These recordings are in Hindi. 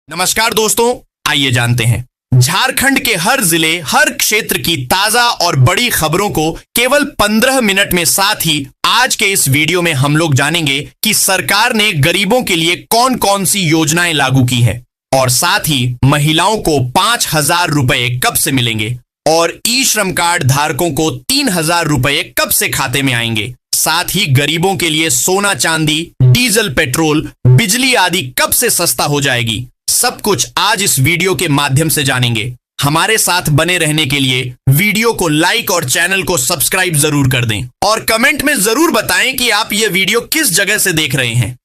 नमस्कार दोस्तों, आइए जानते हैं झारखंड के हर जिले, हर क्षेत्र की ताजा और बड़ी खबरों को केवल 15 मिनट में। साथ ही आज के इस वीडियो में हम लोग जानेंगे कि सरकार ने गरीबों के लिए कौन कौन सी योजनाएं लागू की है और साथ ही महिलाओं को 5,000 रुपए कब से मिलेंगे और ई श्रम कार्ड धारकों को 3,000 रुपए कब से खाते में आएंगे। साथ ही गरीबों के लिए सोना चांदी, डीजल, पेट्रोल, बिजली आदि कब से सस्ता हो जाएगी। सब कुछ आज इस वीडियो के माध्यम से जानेंगे। हमारे साथ बने रहने के लिए वीडियो को लाइक और चैनल को सब्सक्राइब जरूर कर दें और कमेंट में जरूर बताएं कि आप यह वीडियो किस जगह से देख रहे हैं।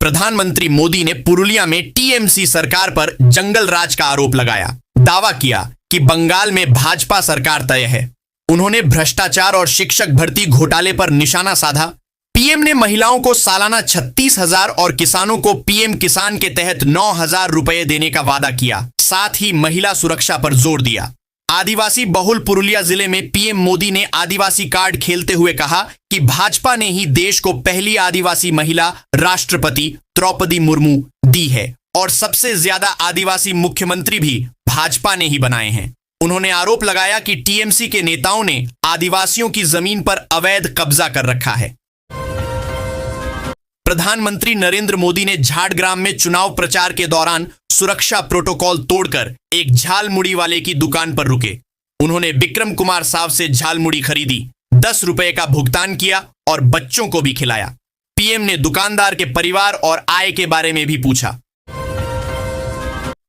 प्रधानमंत्री मोदी ने पुरुलिया में टीएमसी सरकार पर जंगल राज का आरोप लगाया। दावा किया कि बंगाल में भाजपा सरकार तय है। उन्होंने भ्रष्टाचार और शिक्षक भर्ती घोटाले पर निशाना साधा। पीएम ने महिलाओं को सालाना 36,000 और किसानों को पीएम किसान के तहत 9,000 रुपए देने का वादा किया। साथ ही महिला सुरक्षा पर जोर दिया। आदिवासी बहुल पुरुलिया जिले में पीएम मोदी ने आदिवासी कार्ड खेलते हुए कहा कि भाजपा ने ही देश को पहली आदिवासी महिला राष्ट्रपति द्रौपदी मुर्मू दी है और सबसे ज्यादा आदिवासी मुख्यमंत्री भी भाजपा ने ही बनाए हैं। उन्होंने आरोप लगाया कि टीएमसी के नेताओं ने आदिवासियों की जमीन पर अवैध कब्जा कर रखा है। प्रधानमंत्री नरेंद्र मोदी ने झाड़ग्राम में चुनाव प्रचार के दौरान सुरक्षा प्रोटोकॉल तोड़कर एक झालमुड़ी वाले की दुकान पर रुके। उन्होंने विक्रम कुमार साव से झालमुड़ी खरीदी, 10 रुपए का भुगतान किया और बच्चों को भी खिलाया। पीएम ने दुकानदार के परिवार और आय के बारे में भी पूछा।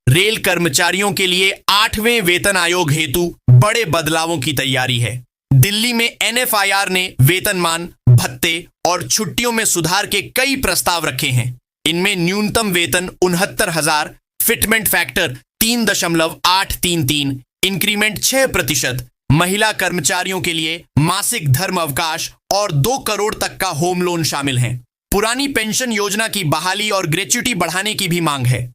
रेल कर्मचारियों के लिए 8वें वेतन आयोग हेतु बड़े बदलावों की तैयारी है। दिल्ली में एनएफआईआर ने वेतनमान, भत्ते और छुट्टियों में सुधार के कई प्रस्ताव रखे हैं। इनमें न्यूनतम वेतन 69,000, फिटमेंट फैक्टर 3.833, इंक्रीमेंट 6%, महिला कर्मचारियों के लिए मासिक धर्म अवकाश और 2 करोड़ तक का होम लोन शामिल हैं। पुरानी पेंशन योजना की बहाली और ग्रेच्युटी बढ़ाने की भी मांग है।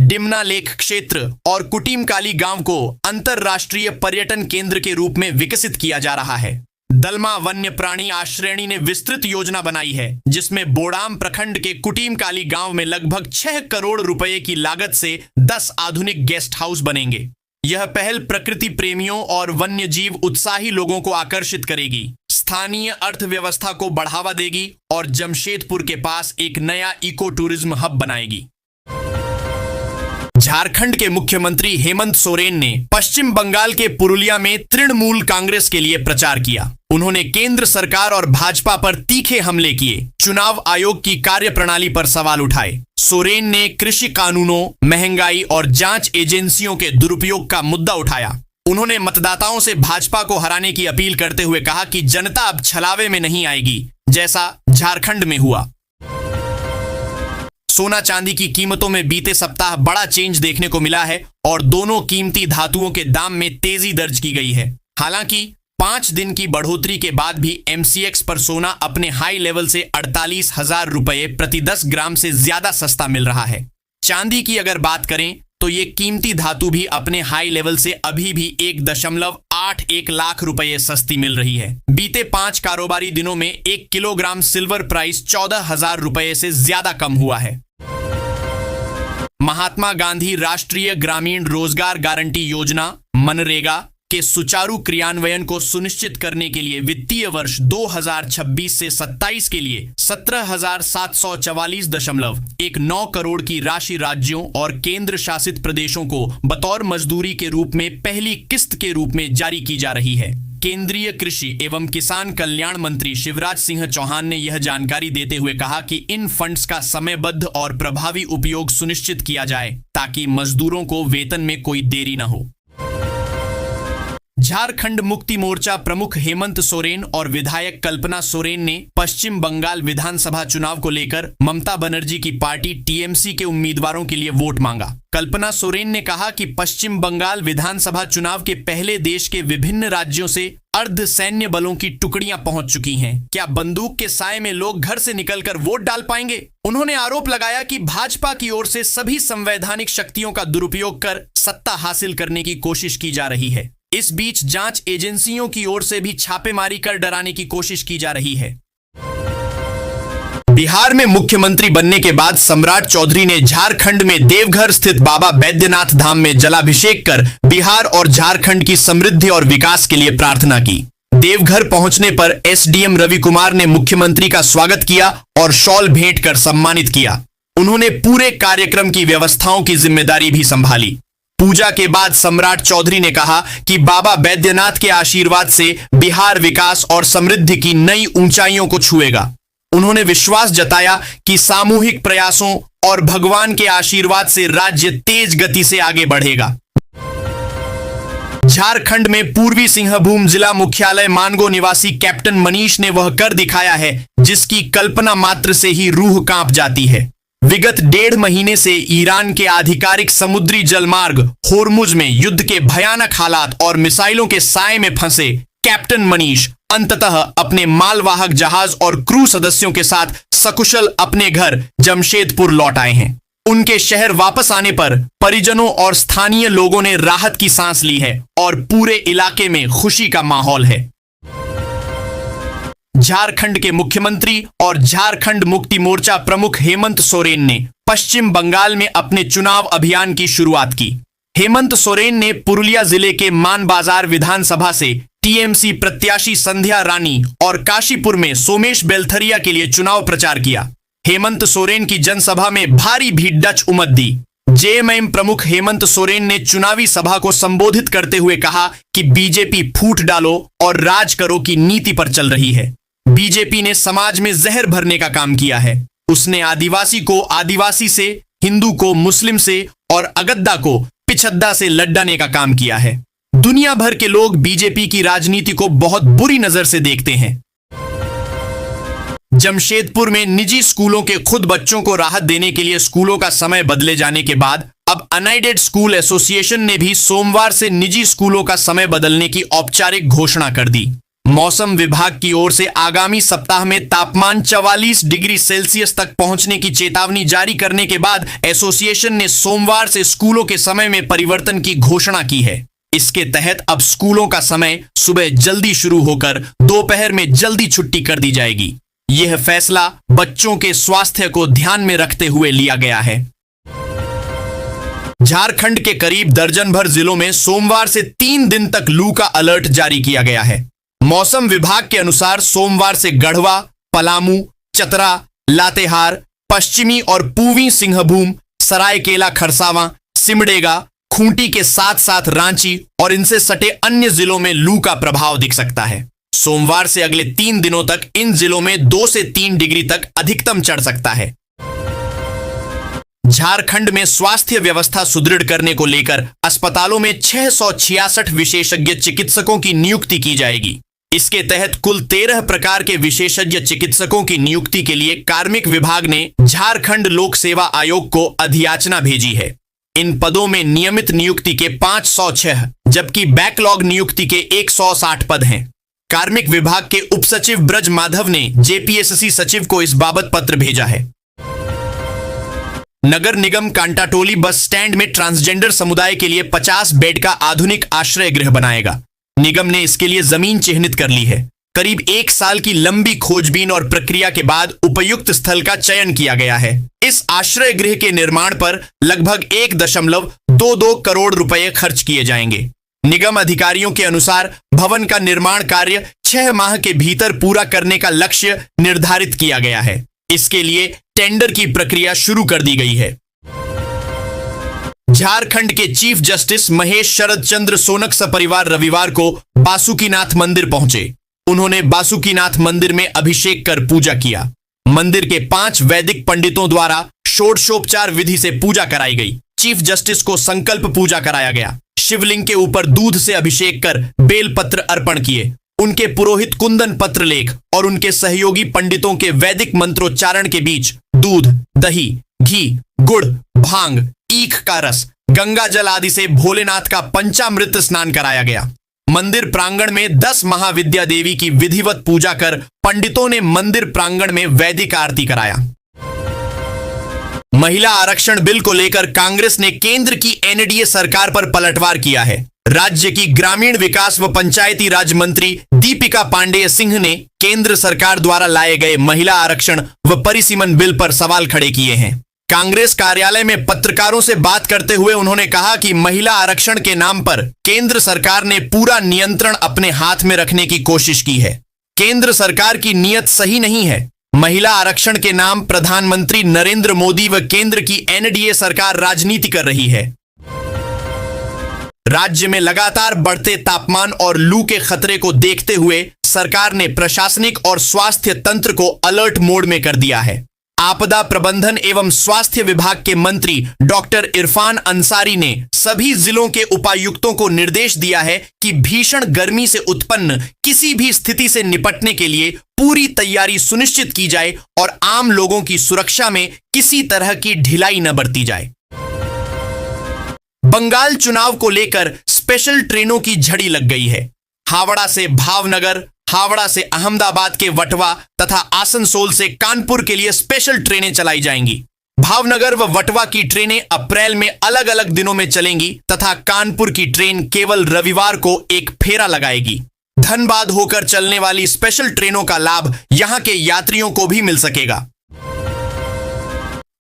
डिमना लेक क्षेत्र और कुटीमकाली गांव को अंतरराष्ट्रीय पर्यटन केंद्र के रूप में विकसित किया जा रहा है। दलमा वन्य प्राणी आश्रयणी ने विस्तृत योजना बनाई है जिसमें बोड़ाम प्रखंड के कुटीमकाली गांव में लगभग 6 करोड़ रुपए की लागत से 10 आधुनिक गेस्ट हाउस बनेंगे। यह पहल प्रकृति प्रेमियों और वन्य जीव उत्साही लोगों को आकर्षित करेगी, स्थानीय अर्थव्यवस्था को बढ़ावा देगी और जमशेदपुर के पास एक नया इको टूरिज्म हब बनाएगी। झारखंड के मुख्यमंत्री हेमंत सोरेन ने पश्चिम बंगाल के पुरुलिया में तृणमूल कांग्रेस के लिए प्रचार किया। उन्होंने केंद्र सरकार और भाजपा पर तीखे हमले किए, चुनाव आयोग की कार्यप्रणाली पर सवाल उठाए। सोरेन ने कृषि कानूनों, महंगाई और जांच एजेंसियों के दुरुपयोग का मुद्दा उठाया। उन्होंने मतदाताओं से भाजपा को हराने की अपील करते हुए कहा कि जनता अब छलावे में नहीं आएगी, जैसा झारखंड में हुआ। सोना चांदी की कीमतों में बीते सप्ताह बड़ा चेंज देखने को मिला है और दोनों कीमती धातुओं के दाम में तेजी दर्ज की गई है। हालांकि 5 दिन की बढ़ोतरी के बाद भी एमसीएक्स पर सोना अपने हाई लेवल से 48,000 रुपए प्रति 10 ग्राम से ज्यादा सस्ता मिल रहा है। चांदी की अगर बात करें तो ये कीमती धातु भी अपने हाई लेवल से अभी भी 1.81 लाख रुपए सस्ती मिल रही है। बीते 5 कारोबारी दिनों में 1 किलोग्राम सिल्वर प्राइस 14,000 रुपए से ज्यादा कम हुआ है। महात्मा गांधी राष्ट्रीय ग्रामीण रोजगार गारंटी योजना मनरेगा के सुचारू क्रियान्वयन को सुनिश्चित करने के लिए वित्तीय वर्ष 2026 से 27 के लिए 17,744.19 करोड़ की राशि राज्यों और केंद्र शासित प्रदेशों को बतौर मजदूरी के रूप में पहली किस्त के रूप में जारी की जा रही है। केंद्रीय कृषि एवं किसान कल्याण मंत्री शिवराज सिंह चौहान ने यह जानकारी देते हुए कहा कि इन फंड्स का समयबद्ध और प्रभावी उपयोग सुनिश्चित किया जाए ताकि मजदूरों को वेतन में कोई देरी न हो। झारखंड मुक्ति मोर्चा प्रमुख हेमंत सोरेन और विधायक कल्पना सोरेन ने पश्चिम बंगाल विधानसभा चुनाव को लेकर ममता बनर्जी की पार्टी टीएमसी के उम्मीदवारों के लिए वोट मांगा। कल्पना सोरेन ने कहा कि पश्चिम बंगाल विधानसभा चुनाव के पहले देश के विभिन्न राज्यों से अर्ध सैन्य बलों की टुकड़ियां पहुंच चुकी हैं। क्या बंदूक के साए में लोग घर से निकलकर वोट डाल पाएंगे? उन्होंने आरोप लगाया कि भाजपा की ओर से सभी संवैधानिक शक्तियों का दुरुपयोग कर सत्ता हासिल करने की कोशिश की जा रही है। इस बीच जांच एजेंसियों की ओर से भी छापेमारी कर डराने की कोशिश की जा रही है। बिहार में मुख्यमंत्री बनने के बाद सम्राट चौधरी ने झारखंड में देवघर स्थित बाबा बैद्यनाथ धाम में जलाभिषेक कर बिहार और झारखंड की समृद्धि और विकास के लिए प्रार्थना की। देवघर पहुंचने पर एसडीएम रवि कुमार ने मुख्यमंत्री का स्वागत किया और शॉल भेंट कर सम्मानित किया। उन्होंने पूरे कार्यक्रम की व्यवस्थाओं की जिम्मेदारी भी संभाली। पूजा के बाद सम्राट चौधरी ने कहा कि बाबा बैद्यनाथ के आशीर्वाद से बिहार विकास और समृद्धि की नई ऊंचाइयों को छुएगा। उन्होंने विश्वास जताया कि सामूहिक प्रयासों और भगवान के आशीर्वाद से राज्य तेज गति से आगे बढ़ेगा। झारखंड में पूर्वी सिंहभूम जिला मुख्यालय मानगो निवासी कैप्टन मनीष ने वह कर दिखाया है जिसकी कल्पना मात्र से ही रूह कांप जाती है। विगत 1.5 महीने से ईरान के आधिकारिक समुद्री जलमार्ग होर्मुज में युद्ध के भयानक हालात और मिसाइलों के साए में फंसे कैप्टन मनीष अंततः अपने मालवाहक जहाज और क्रू सदस्यों के साथ सकुशल अपने घर जमशेदपुर लौट आए हैं। उनके शहर वापस आने पर परिजनों और स्थानीय लोगों ने राहत की सांस ली है और पूरे इलाके में खुशी का माहौल है। झारखंड के मुख्यमंत्री और झारखंड मुक्ति मोर्चा प्रमुख हेमंत सोरेन ने पश्चिम बंगाल में अपने चुनाव अभियान की शुरुआत की। हेमंत सोरेन ने पुरुलिया जिले के मानबाजार विधानसभा से टीएमसी प्रत्याशी संध्या रानी और काशीपुर में सोमेश बेलथरिया के लिए चुनाव प्रचार किया। हेमंत सोरेन की जनसभा में भारी भीड़ डच उमड़ दी। जेएमएम प्रमुख हेमंत सोरेन ने चुनावी सभा को संबोधित करते हुए कहा कि बीजेपी फूट डालो और राज करो की नीति पर चल रही है। बीजेपी ने समाज में जहर भरने का काम किया है। उसने आदिवासी को आदिवासी से, हिंदू को मुस्लिम से और अगद्दा को पिछद्दा से लड़ने का काम किया है। दुनिया भर के लोग बीजेपी की राजनीति को बहुत बुरी नजर से देखते हैं। जमशेदपुर में निजी स्कूलों के खुद बच्चों को राहत देने के लिए स्कूलों का समय बदले जाने के बाद अब अनएडेड स्कूल एसोसिएशन ने भी सोमवार से निजी स्कूलों का समय बदलने की औपचारिक घोषणा कर दी। मौसम विभाग की ओर से आगामी सप्ताह में तापमान 44 डिग्री सेल्सियस तक पहुंचने की चेतावनी जारी करने के बाद एसोसिएशन ने सोमवार से स्कूलों के समय में परिवर्तन की घोषणा की है। इसके तहत अब स्कूलों का समय सुबह जल्दी शुरू होकर दोपहर में जल्दी छुट्टी कर दी जाएगी। यह फैसला बच्चों के स्वास्थ्य को ध्यान में रखते हुए लिया गया है। झारखंड के करीब दर्जन भर जिलों में सोमवार से 3 दिन तक लू का अलर्ट जारी किया गया है। मौसम विभाग के अनुसार सोमवार से गढ़वा, पलामू, चतरा, लातेहार, पश्चिमी और पूर्वी सिंहभूम, सरायकेला खरसावां, सिमडेगा, खूंटी के साथ साथ रांची और इनसे सटे अन्य जिलों में लू का प्रभाव दिख सकता है। सोमवार से अगले 3 दिनों तक इन जिलों में 2 से 3 डिग्री तक अधिकतम चढ़ सकता है। झारखंड में स्वास्थ्य व्यवस्था सुदृढ़ करने को लेकर अस्पतालों में 666 विशेषज्ञ चिकित्सकों की नियुक्ति की जाएगी। इसके तहत कुल 13 प्रकार के विशेषज्ञ चिकित्सकों की नियुक्ति के लिए कार्मिक विभाग ने झारखंड लोक सेवा आयोग को अधियाचना भेजी है। इन पदों में नियमित नियुक्ति के 506 जबकि बैकलॉग नियुक्ति के 160 पद हैं। कार्मिक विभाग के उप सचिव ब्रज माधव ने जेपीएससी सचिव को इस बाबत पत्र भेजा है। नगर निगम कांटाटोली बस स्टैंड में ट्रांसजेंडर समुदाय के लिए 50 बेड का आधुनिक आश्रय गृह बनाएगा। निगम ने इसके लिए जमीन चिन्हित कर ली है। करीब 1 साल की लंबी खोजबीन और प्रक्रिया के बाद उपयुक्त स्थल का चयन किया गया है। इस आश्रय गृह के निर्माण पर लगभग 1.22 करोड़ रुपए खर्च किए जाएंगे। निगम अधिकारियों के अनुसार भवन का निर्माण कार्य 6 माह के भीतर पूरा करने का लक्ष्य निर्धारित किया गया है। इसके लिए टेंडर की प्रक्रिया शुरू कर दी गई है। झारखंड के चीफ जस्टिस महेश शरद चंद्र सोनक सपरिवार रविवार को बासुकीनाथ मंदिर पहुंचे। उन्होंने बासुकीनाथ मंदिर में अभिषेक कर पूजा किया। मंदिर के 5 वैदिक पंडितों द्वारा षोडशोपचार विधि से पूजा कराई गई। चीफ जस्टिस को संकल्प पूजा कराया गया। शिवलिंग के ऊपर दूध से अभिषेक कर बेलपत्र अर्पण किए। उनके पुरोहित कुंदन पत्र लेख और उनके सहयोगी पंडितों के वैदिक मंत्रोच्चारण के बीच दूध, दही, घी, गुड़, भांग, ईख का रस, गंगा जल आदि से भोलेनाथ का पंचामृत स्नान कराया गया। मंदिर प्रांगण में 10 महाविद्या देवी की विधिवत पूजा कर पंडितों ने मंदिर प्रांगण में वैदिक आरती कराया। महिला आरक्षण बिल को लेकर कांग्रेस ने केंद्र की एनडीए सरकार पर पलटवार किया है। राज्य की ग्रामीण विकास व पंचायती राज मंत्री दीपिका पांडेय सिंह ने केंद्र सरकार द्वारा लाए गए महिला आरक्षण व परिसीमन बिल पर सवाल खड़े किए हैं। कांग्रेस कार्यालय में पत्रकारों से बात करते हुए उन्होंने कहा कि महिला आरक्षण के नाम पर केंद्र सरकार ने पूरा नियंत्रण अपने हाथ में रखने की कोशिश की है। केंद्र सरकार की नीयत सही नहीं है। महिला आरक्षण के नाम प्रधानमंत्री नरेंद्र मोदी व केंद्र की एनडीए सरकार राजनीति कर रही है। राज्य में लगातार बढ़ते तापमान और लू के खतरे को देखते हुए सरकार ने प्रशासनिक और स्वास्थ्य तंत्र को अलर्ट मोड में कर दिया है। आपदा प्रबंधन एवं स्वास्थ्य विभाग के मंत्री डॉक्टर इरफान अंसारी ने सभी जिलों के उपायुक्तों को निर्देश दिया है कि भीषण गर्मी से उत्पन्न किसी भी स्थिति से निपटने के लिए पूरी तैयारी सुनिश्चित की जाए और आम लोगों की सुरक्षा में किसी तरह की ढिलाई न बरती जाए। बंगाल चुनाव को लेकर स्पेशल ट्रेनों की झड़ी लग गई है। हावड़ा से भावनगर, हावड़ा से अहमदाबाद के वटवा तथा आसनसोल से कानपुर के लिए स्पेशल ट्रेनें चलाई जाएंगी। भावनगर व वटवा की ट्रेनें अप्रैल में अलग अलग दिनों में चलेंगी तथा कानपुर की ट्रेन केवल रविवार को एक फेरा लगाएगी। धनबाद होकर चलने वाली स्पेशल ट्रेनों का लाभ यहां के यात्रियों को भी मिल सकेगा।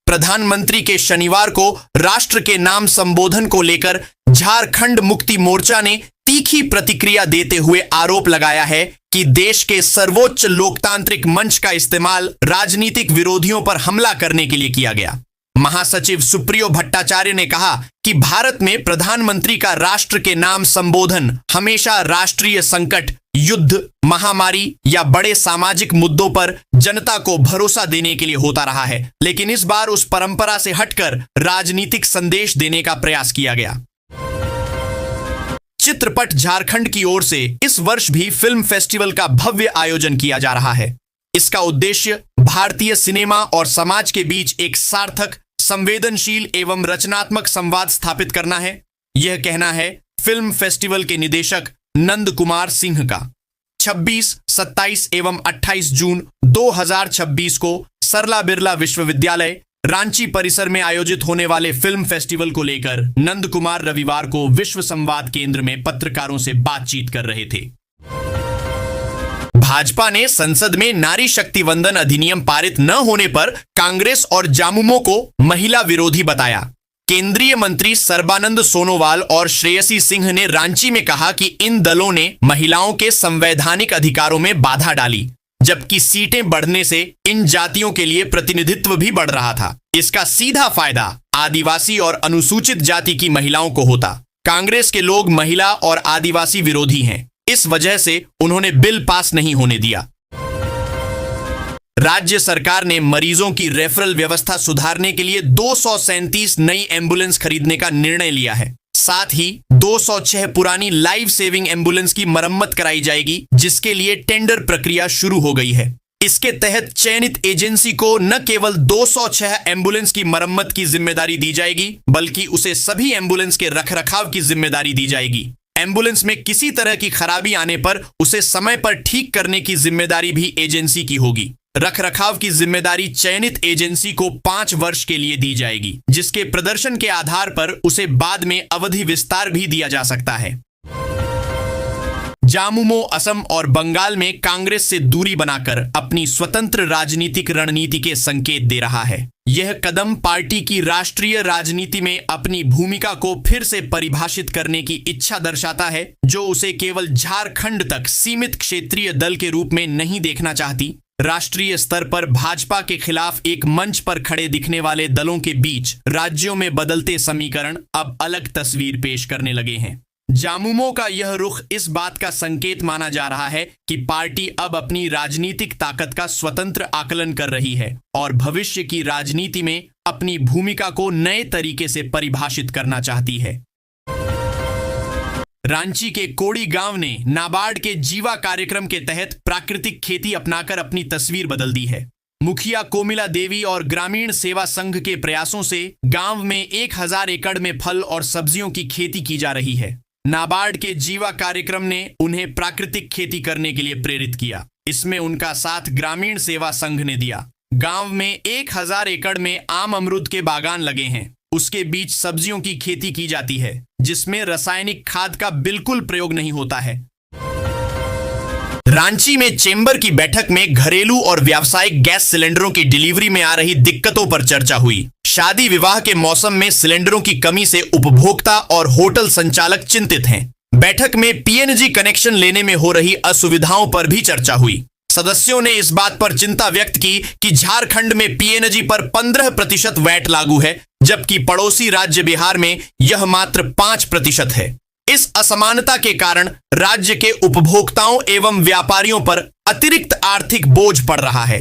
प्रधानमंत्री के शनिवार को राष्ट्र के नाम संबोधन को लेकर झारखंड मुक्ति मोर्चा ने तीखी प्रतिक्रिया देते हुए आरोप लगाया है कि देश के सर्वोच्च लोकतांत्रिक मंच का इस्तेमाल राजनीतिक विरोधियों पर हमला करने के लिए किया गया। महासचिव सुप्रियो भट्टाचार्य ने कहा कि भारत में प्रधानमंत्री का राष्ट्र के नाम संबोधन हमेशा राष्ट्रीय संकट, युद्ध, महामारी या बड़े सामाजिक मुद्दों पर जनता को भरोसा देने के लिए होता रहा है, लेकिन इस बार उस परंपरा से हटकर राजनीतिक संदेश देने का प्रयास किया गया। चित्रपट झारखंड की ओर से इस वर्ष भी फिल्म फेस्टिवल का भव्य आयोजन किया जा रहा है। इसका उद्देश्य भारतीय सिनेमा और समाज के बीच एक सार्थक, संवेदनशील एवं रचनात्मक संवाद स्थापित करना है। यह कहना है फिल्म फेस्टिवल के निदेशक नंद कुमार सिंह का। 26, 27 एवं 28 जून 2026 को सरला बिरला विश्वविद्यालय रांची परिसर में आयोजित होने वाले फिल्म फेस्टिवल को लेकर नंद कुमार रविवार को विश्व संवाद केंद्र में पत्रकारों से बातचीत कर रहे थे। भाजपा ने संसद में नारी शक्ति वंदन अधिनियम पारित न होने पर कांग्रेस और जामुमो को महिला विरोधी बताया। केंद्रीय मंत्री सर्बानंद सोनोवाल और श्रेयसी सिंह ने रांची में कहा कि इन दलों ने महिलाओं के संवैधानिक अधिकारों में बाधा डाली, जबकि सीटें बढ़ने से इन जातियों के लिए प्रतिनिधित्व भी बढ़ रहा था। इसका सीधा फायदा आदिवासी और अनुसूचित जाति की महिलाओं को होता। कांग्रेस के लोग महिला और आदिवासी विरोधी हैं, इस वजह से उन्होंने बिल पास नहीं होने दिया। राज्य सरकार ने मरीजों की रेफरल व्यवस्था सुधारने के लिए 237 नई एम्बुलेंस खरीदने का निर्णय लिया है। साथ ही 206 पुरानी लाइफ सेविंग एम्बुलेंस की मरम्मत कराई जाएगी, जिसके लिए टेंडर प्रक्रिया शुरू हो गई है। इसके तहत चयनित एजेंसी को न केवल 206 एम्बुलेंस की मरम्मत की जिम्मेदारी दी जाएगी, बल्कि उसे सभी एम्बुलेंस के रखरखाव की जिम्मेदारी दी जाएगी। एम्बुलेंस में किसी तरह की खराबी आने पर उसे समय पर ठीक करने की जिम्मेदारी भी एजेंसी की होगी। रखरखाव की जिम्मेदारी चयनित एजेंसी को 5 वर्ष के लिए दी जाएगी, जिसके प्रदर्शन के आधार पर उसे बाद में अवधि विस्तार भी दिया जा सकता है। जामुमो असम और बंगाल में कांग्रेस से दूरी बनाकर अपनी स्वतंत्र राजनीतिक रणनीति के संकेत दे रहा है। यह कदम पार्टी की राष्ट्रीय राजनीति में अपनी भूमिका को फिर से परिभाषित करने की इच्छा दर्शाता है, जो उसे केवल झारखंड तक सीमित क्षेत्रीय दल के रूप में नहीं देखना चाहती। राष्ट्रीय स्तर पर भाजपा के खिलाफ एक मंच पर खड़े दिखने वाले दलों के बीच राज्यों में बदलते समीकरण अब अलग तस्वीर पेश करने लगे हैं। जामुमो का यह रुख इस बात का संकेत माना जा रहा है कि पार्टी अब अपनी राजनीतिक ताकत का स्वतंत्र आकलन कर रही है और भविष्य की राजनीति में अपनी भूमिका को नए तरीके से परिभाषित करना चाहती है। रांची के कोड़ी गांव ने नाबार्ड के जीवा कार्यक्रम के तहत प्राकृतिक खेती अपनाकर अपनी तस्वीर बदल दी है। मुखिया कोमिला देवी और ग्रामीण सेवा संघ के प्रयासों से गांव में 1000 एकड़ में फल और सब्जियों की खेती की जा रही है। नाबार्ड के जीवा कार्यक्रम ने उन्हें प्राकृतिक खेती करने के लिए प्रेरित किया। इसमें उनका साथ ग्रामीण सेवा संघ ने दिया। गांव में 1000 एकड़ में आम अमरूद के बागान लगे हैं। उसके बीच सब्जियों की खेती की जाती है जिसमें रासायनिक खाद का बिल्कुल प्रयोग नहीं होता है। रांची में चेंबर की बैठक में घरेलू और व्यावसायिक गैस सिलेंडरों की डिलीवरी में आ रही दिक्कतों पर चर्चा हुई। शादी विवाह के मौसम में सिलेंडरों की कमी से उपभोक्ता और होटल संचालक चिंतित हैं। बैठक में पीएनजी कनेक्शन लेने में हो रही असुविधाओं पर भी चर्चा हुई। सदस्यों ने इस बात पर चिंता व्यक्त की कि झारखंड में पीएनजी पर 15% वैट लागू है, जबकि पड़ोसी राज्य बिहार में यह मात्र 5% है। इस असमानता के कारण राज्य के उपभोक्ताओं एवं व्यापारियों पर अतिरिक्त आर्थिक बोझ पड़ रहा है।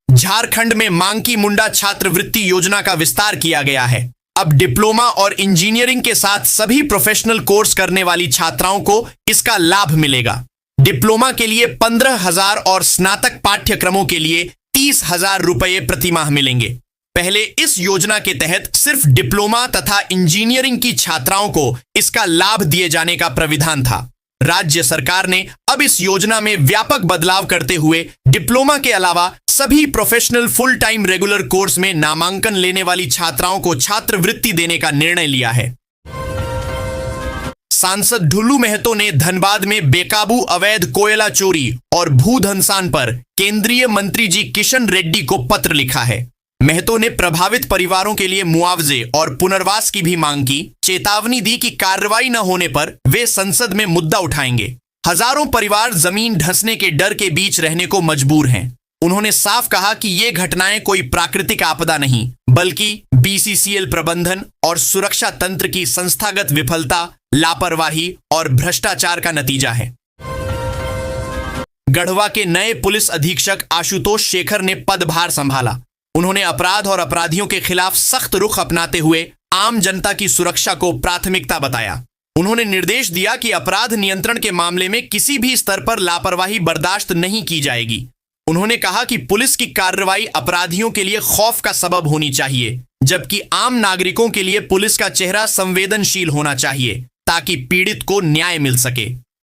झारखंड में मांकी मुंडा छात्रवृत्ति योजना का विस्तार किया गया है। अब डिप्लोमा और इंजीनियरिंग के साथ सभी प्रोफेशनल कोर्स करने वाली छात्राओं को इसका लाभ मिलेगा। डिप्लोमा के लिए 15,000 और स्नातक पाठ्यक्रमों के लिए 30,000 रुपये प्रति माह मिलेंगे। पहले इस योजना के तहत सिर्फ डिप्लोमा तथा इंजीनियरिंग की छात्राओं को इसका लाभ दिए जाने का प्राविधान था। राज्य सरकार ने अब इस योजना में व्यापक बदलाव करते हुए डिप्लोमा के अलावा सभी professional full time regular course में नामांकन लेने वाली छात्राओं को छात्रवृत्ति देने का निर्णय लिया है। सांसद ढुल्लू महतो ने धनबाद में बेकाबू अवैध कोयला चोरी और भूधंसान पर केंद्रीय मंत्री जी किशन रेड्डी को पत्र लिखा है। महतो ने प्रभावित परिवारों के लिए मुआवजे और पुनर्वास की भी मांग की। चेतावनी दी कि कार्रवाई न होने पर वे संसद में मुद्दा उठाएंगे। हजारों परिवार जमीन धंसने के डर के बीच रहने को मजबूर हैं। उन्होंने साफ कहा कि ये घटनाएं कोई प्राकृतिक आपदा नहीं, बल्कि बीसीसीएल प्रबंधन और सुरक्षा तंत्र की संस्थागत विफलता, लापरवाही और भ्रष्टाचार का नतीजा है। गढ़वा के नए पुलिस अधीक्षक आशुतोष शेखर ने पदभार संभाला। उन्होंने अपराध और अपराधियों के खिलाफ सख्त रुख अपनाते हुए आम जनता की सुरक्षा को प्राथमिकता बताया। उन्होंने निर्देश दिया कि अपराध नियंत्रण के मामले में किसी भी स्तर पर लापरवाही बर्दाश्त नहीं की जाएगी। उन्होंने कहा कि पुलिस की कार्रवाई अपराधियों के लिए खौफ का सबब होनी चाहिए, जबकि आम नागरिकों के लिए पुलिस का चेहरा संवेदनशील होना चाहिए ताकि पीड़ित को न्याय मिल सके।